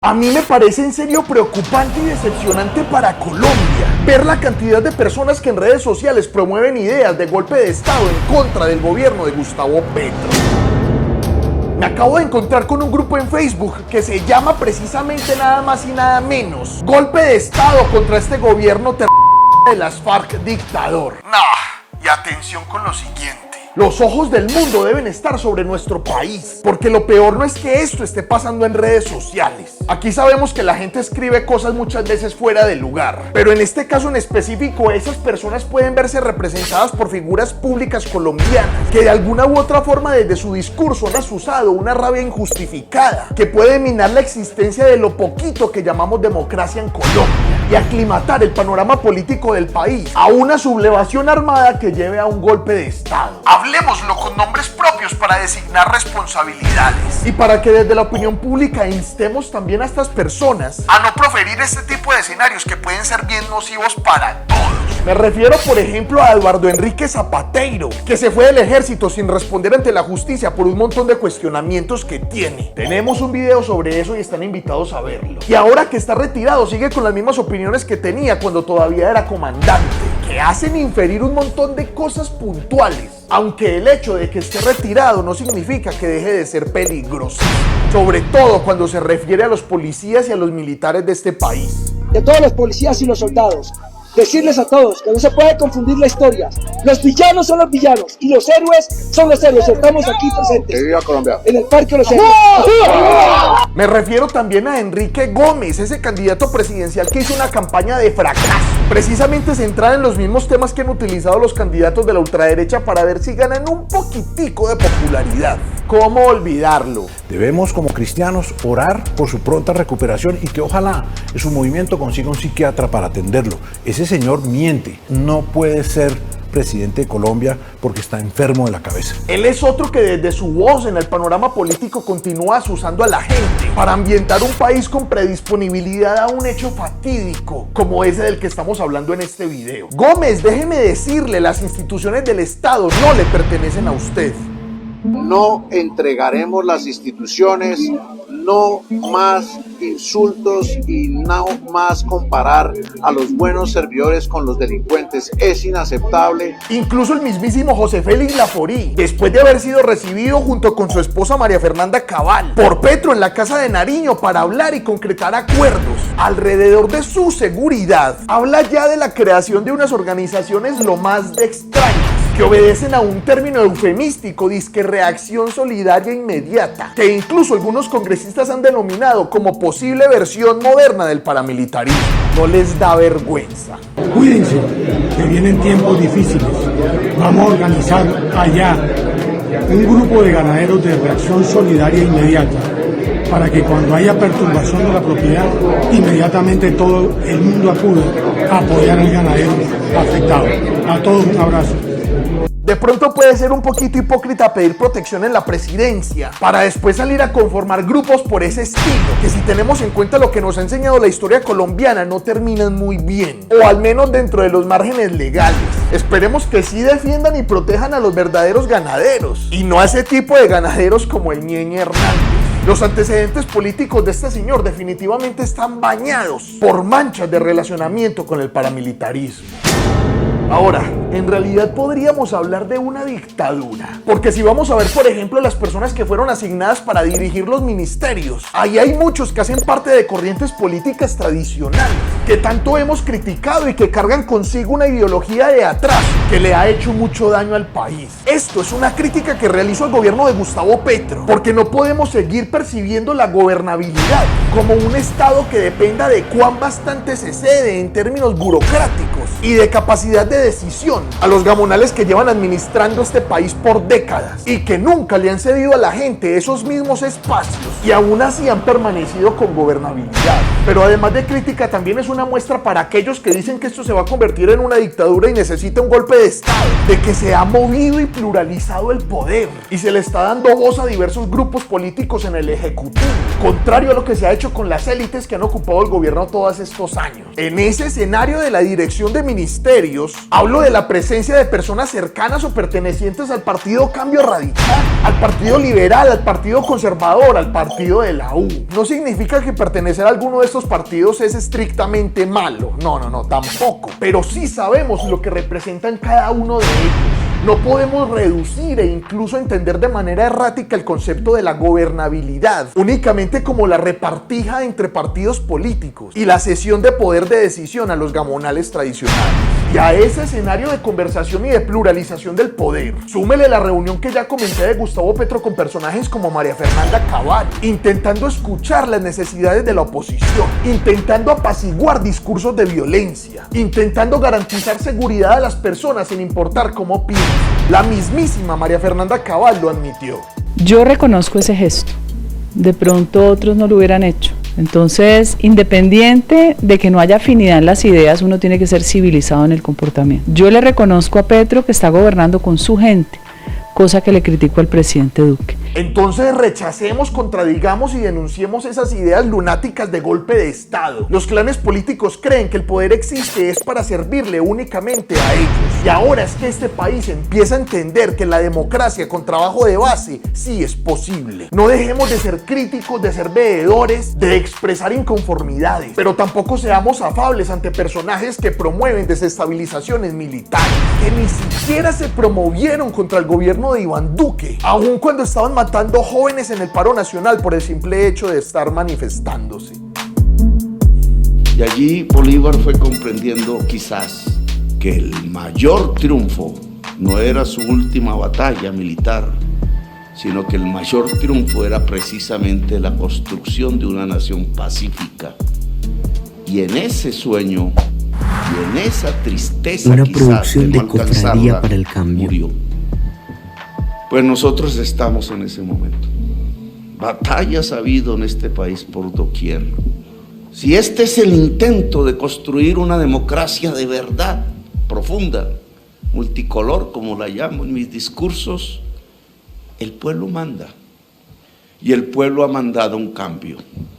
A mí me parece en serio preocupante y decepcionante para Colombia ver la cantidad de personas que en redes sociales promueven ideas de golpe de estado en contra del gobierno de Gustavo Petro. Me acabo de encontrar con un grupo en Facebook que se llama precisamente nada más y nada menos Golpe de Estado contra este gobierno de las FARC dictador. Nah, y atención con lo siguiente. Los ojos del mundo deben estar sobre nuestro país, porque lo peor no es que esto esté pasando en redes sociales. Aquí sabemos que la gente escribe cosas muchas veces fuera de lugar, pero en este caso en específico esas personas pueden verse representadas por figuras públicas colombianas que de alguna u otra forma desde su discurso han asusado una rabia injustificada que puede minar la existencia de lo poquito que llamamos democracia en Colombia y aclimatar el panorama político del país a una sublevación armada que lleve a un golpe de estado. Hablemoslo con nombres propios para designar responsabilidades y para que desde la opinión pública instemos también a estas personas a no proferir este tipo de escenarios que pueden ser bien nocivos para todos. Me refiero por ejemplo a Eduardo Enrique Zapateiro, que se fue del ejército sin responder ante la justicia por un montón de cuestionamientos que tiene. Tenemos un video sobre eso y están invitados a verlo. Y ahora que está retirado sigue con las mismas opiniones que tenía cuando todavía era comandante, que hacen inferir un montón de cosas puntuales, aunque el hecho de que esté retirado no significa que deje de ser peligroso, sobre todo cuando se refiere a los policías y a los militares de este país. De todos los policías y los soldados, decirles a todos que no se puede confundir la historia. Los villanos son los villanos y los héroes son los héroes. Estamos aquí presentes. ¡Que viva Colombia! En el Parque de los Héroes. Me refiero también a Enrique Gómez, ese candidato presidencial que hizo una campaña de fracaso, precisamente centrada en los mismos temas que han utilizado los candidatos de la ultraderecha para ver si ganan un poquitico de popularidad. ¿Cómo olvidarlo? Debemos, como cristianos, orar por su pronta recuperación y que ojalá su movimiento consiga un psiquiatra para atenderlo. Ese señor miente, no puede ser presidente de Colombia porque está enfermo de la cabeza. Él es otro que desde su voz en el panorama político continúa asusando a la gente para ambientar un país con predisponibilidad a un hecho fatídico como ese del que estamos hablando en este video. Gómez, déjeme decirle, las instituciones del Estado no le pertenecen a usted. No entregaremos las instituciones, no más insultos y no más comparar a los buenos servidores con los delincuentes. Es inaceptable. Incluso el mismísimo José Félix Laforí, después de haber sido recibido junto con su esposa María Fernanda Cabal por Petro en la Casa de Nariño para hablar y concretar acuerdos alrededor de su seguridad, habla ya de la creación de unas organizaciones lo más de extrañas que obedecen a un término eufemístico, disque reacción solidaria inmediata, que incluso algunos congresistas han denominado como posible versión moderna del paramilitarismo. No les da vergüenza. Cuídense, que vienen tiempos difíciles. Vamos a organizar allá un grupo de ganaderos de reacción solidaria inmediata para que cuando haya perturbación de la propiedad, inmediatamente todo el mundo acude a apoyar al ganadero afectado. A todos un abrazo. De pronto puede ser un poquito hipócrita pedir protección en la presidencia para después salir a conformar grupos por ese estilo, que si tenemos en cuenta lo que nos ha enseñado la historia colombiana no terminan muy bien, o al menos dentro de los márgenes legales. Esperemos que sí defiendan y protejan a los verdaderos ganaderos y no a ese tipo de ganaderos como el Ñeñe Hernández. Los antecedentes políticos de este señor definitivamente están bañados por manchas de relacionamiento con el paramilitarismo. Ahora, en realidad podríamos hablar de una dictadura, porque si vamos a ver, por ejemplo, las personas que fueron asignadas para dirigir los ministerios, ahí hay muchos que hacen parte de corrientes políticas tradicionales, que tanto hemos criticado y que cargan consigo una ideología de atraso que le ha hecho mucho daño al país. Esto es una crítica que realizo al gobierno de Gustavo Petro, porque no podemos seguir percibiendo la gobernabilidad como un estado que dependa de cuán bastante se cede en términos burocráticos y de capacidad de decisión a los gamonales que llevan administrando este país por décadas y que nunca le han cedido a la gente esos mismos espacios y aún así han permanecido con gobernabilidad. Pero además de crítica también es una muestra para aquellos que dicen que esto se va a convertir en una dictadura y necesita un golpe de estado, de que se ha movido y pluralizado el poder y se le está dando voz a diversos grupos políticos en el ejecutivo, contrario a lo que se ha hecho hecho con las élites que han ocupado el gobierno todos estos años. En ese escenario de la dirección de ministerios, hablo de la presencia de personas cercanas o pertenecientes al partido Cambio Radical, al partido liberal, al partido conservador, al partido de la U. No significa que pertenecer a alguno de estos partidos es estrictamente malo, no, tampoco, pero sí sabemos lo que representan cada uno de ellos. No podemos reducir e incluso entender de manera errática el concepto de la gobernabilidad únicamente como la repartija entre partidos políticos y la cesión de poder de decisión a los gamonales tradicionales. Y a ese escenario de conversación y de pluralización del poder, súmele la reunión que ya comenté de Gustavo Petro con personajes como María Fernanda Cabal, intentando escuchar las necesidades de la oposición, intentando apaciguar discursos de violencia, intentando garantizar seguridad a las personas sin importar cómo piensen. La mismísima María Fernanda Cabal lo admitió. Yo reconozco ese gesto. De pronto otros no lo hubieran hecho. Entonces, independiente de que no haya afinidad en las ideas, uno tiene que ser civilizado en el comportamiento. Yo le reconozco a Petro que está gobernando con su gente, cosa que le critico al presidente Duque. Entonces rechacemos, contradigamos y denunciemos esas ideas lunáticas de golpe de Estado. Los clanes políticos creen que el poder existe es para servirle únicamente a ellos. Y ahora es que este país empieza a entender que la democracia con trabajo de base sí es posible. No dejemos de ser críticos, de ser veedores, de expresar inconformidades, pero tampoco seamos afables ante personajes que promueven desestabilizaciones militares, que ni siquiera se promovieron contra el gobierno de Iván Duque, aun cuando estaban matando jóvenes en el paro nacional por el simple hecho de estar manifestándose. Y allí Bolívar fue comprendiendo quizás que el mayor triunfo no era su última batalla militar, sino que el mayor triunfo era precisamente la construcción de una nación pacífica. Y en ese sueño y en esa tristeza una quizás producción de no de Cofradía alcanzarla, para el Cambio. murió. Pues nosotros estamos en ese momento. Batallas ha habido en este país por doquier. Si este es el intento de construir una democracia de verdad, profunda, multicolor, como la llamo en mis discursos, el pueblo manda. Y el pueblo ha mandado un cambio.